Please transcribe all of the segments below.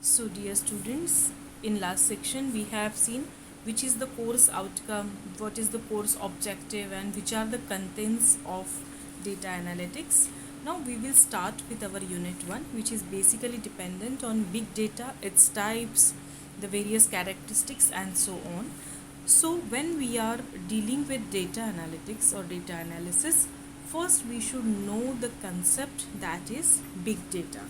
So dear students, in last section we have seen which is the course outcome, what is the course objective and which are the contents of data analytics. Now we will start with our unit 1, which is basically dependent on big data, its types, the various characteristics and so on. So when we are dealing with data analytics or data analysis, first we should know the concept that is big data.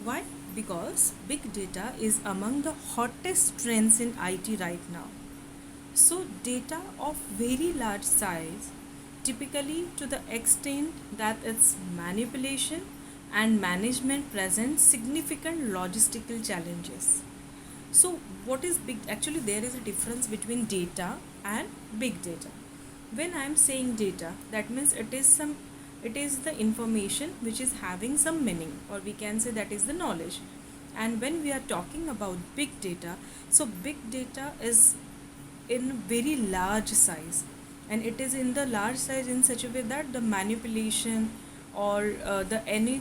Why? Because big data is among the hottest trends in IT right now. So, data of very large size, typically to the extent that its manipulation and management presents significant logistical challenges. So, what is big? Actually, there is a difference between data and big data. When I am saying data, that means it is the information which is having some meaning, or we can say that is the knowledge. And when we are talking about big data, so big data is in very large size, and it is in the large size in such a way that the manipulation or the any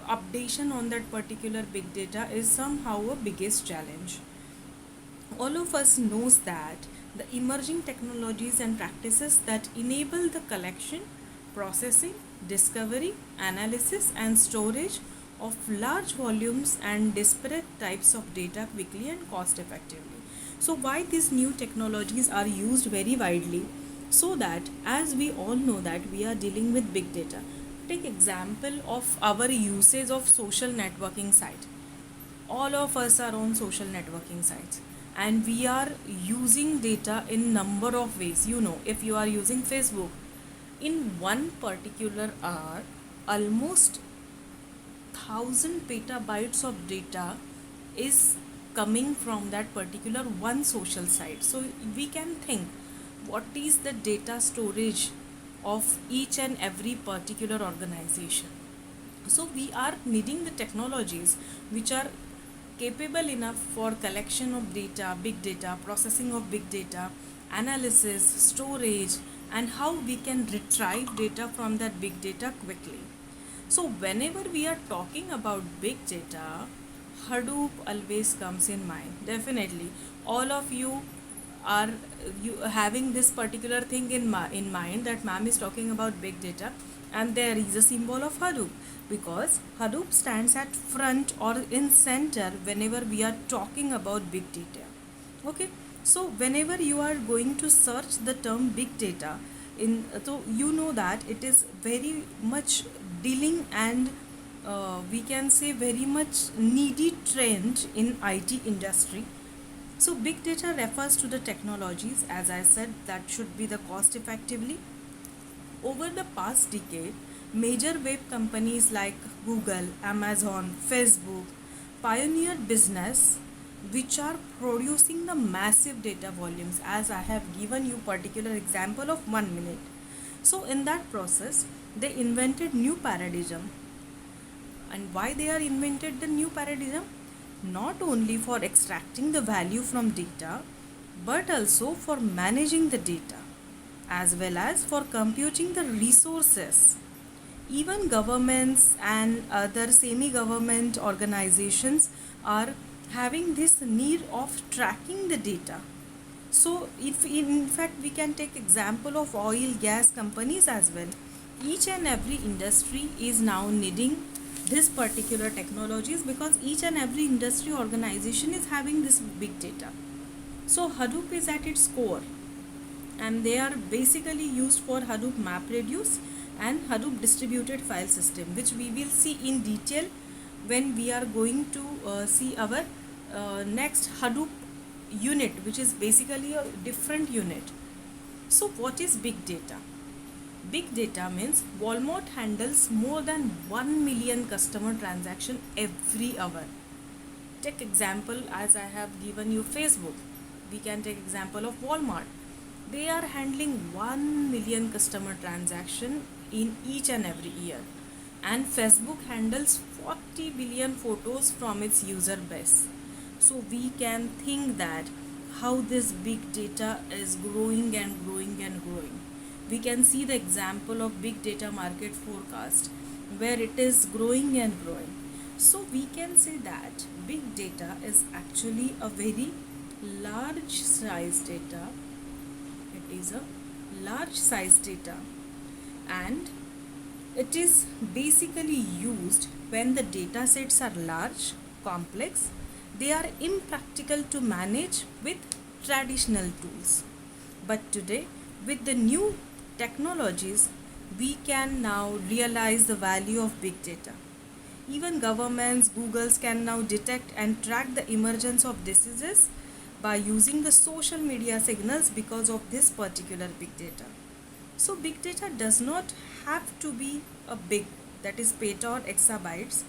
updation on that particular big data is somehow a biggest challenge. All of us knows that the emerging technologies and practices that enable the collection, processing, discovery, analysis and storage of large volumes and disparate types of data quickly and cost effectively. So why these new technologies are used very widely? So that as we all know that we are dealing with big data. Take example of our usage of social networking site. All of us are on social networking sites, and we are using data in number of ways. If you are using Facebook, in one particular hour, almost 1000 petabytes of data is coming from that particular one social site. So we can think what is the data storage of each and every particular organization. So we are needing the technologies which are capable enough for collection of data, big data, processing of big data, analysis, storage, and how we can retrieve data from that big data quickly. So whenever we are talking about big data, Hadoop always comes in mind. Definitely, all of you are you having this particular thing in mind that ma'am is talking about big data, and there is a symbol of Hadoop, because Hadoop stands at front or in center whenever we are talking about big data. Okay, so whenever you are going to search the term big data, so you know that it is very much dealing and we can say very much needy trend in IT industry. So big data refers to the technologies, as I said, that should be the cost effectively. Over the past decade, major web companies like Google, Amazon, Facebook pioneered business which are producing the massive data volumes, as I have given you particular example of 1 minute. So in that process, they invented new paradigm. And why they are invented the new paradigm? Not only for extracting the value from data, but also for managing the data, as well as for computing the resources. Even governments and other semi-government organizations are having this need of tracking the data. So if in fact we can take example of oil gas companies as well. Each and every industry is now needing this particular technologies, because each and every industry organization is having this big data. So Hadoop is at its core, and they are basically used for Hadoop MapReduce and Hadoop distributed file system, which we will see in detail when we are going to see our next Hadoop unit, which is basically a different unit. So what is big data? Big data means Walmart handles more than 1 million customer transaction every hour. Take example, as I have given you Facebook, we can take example of Walmart. They are handling 1 million customer transaction in each and every year, and Facebook handles 40 billion photos from its user base. So we can think that how this big data is growing and growing and growing. We can see the example of big data market forecast, where it is growing and growing. So we can say that big data is actually a very large size data. It is a large size data, and it is basically used when the data sets are large, complex, they are impractical to manage with traditional tools. But today, with the new technologies, we can now realize the value of big data. Even governments, Googles can now detect and track the emergence of diseases by using the social media signals because of this particular big data. So big data does not have to be a big, that is peta or exabytes.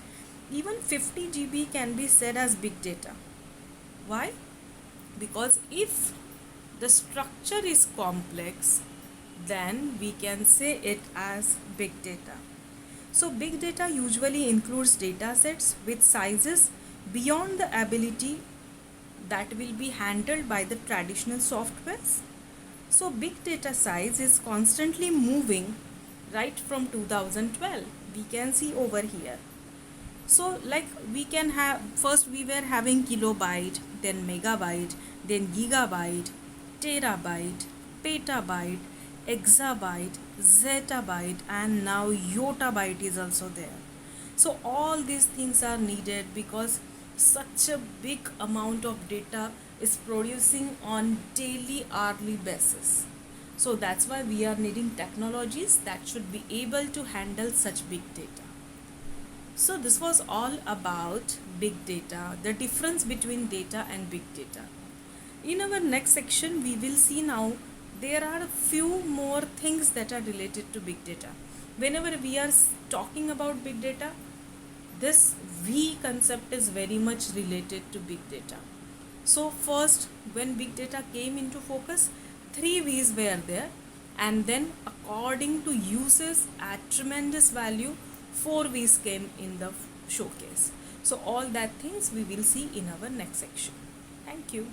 Even 50 GB can be said as big data. Why? Because if the structure is complex, then we can say it as big data. So big data usually includes data sets with sizes beyond the ability that will be handled by the traditional softwares. So big data size is constantly moving right from 2012. We can see over here. So like we can have, first we were having kilobyte, then megabyte, then gigabyte, terabyte, petabyte, exabyte, zettabyte, and now yottabyte is also there. So all these things are needed because such a big amount of data is producing on daily hourly basis. So that's why we are needing technologies that should be able to handle such big data. So this was all about big data, the difference between data and big data. In our next section, we will see now there are a few more things that are related to big data. Whenever we are talking about big data, this V concept is very much related to big data. So first, when big data came into focus, three V's were there, and then according to uses at tremendous value, four V's came in the showcase. So all that things we will see in our next section. Thank you.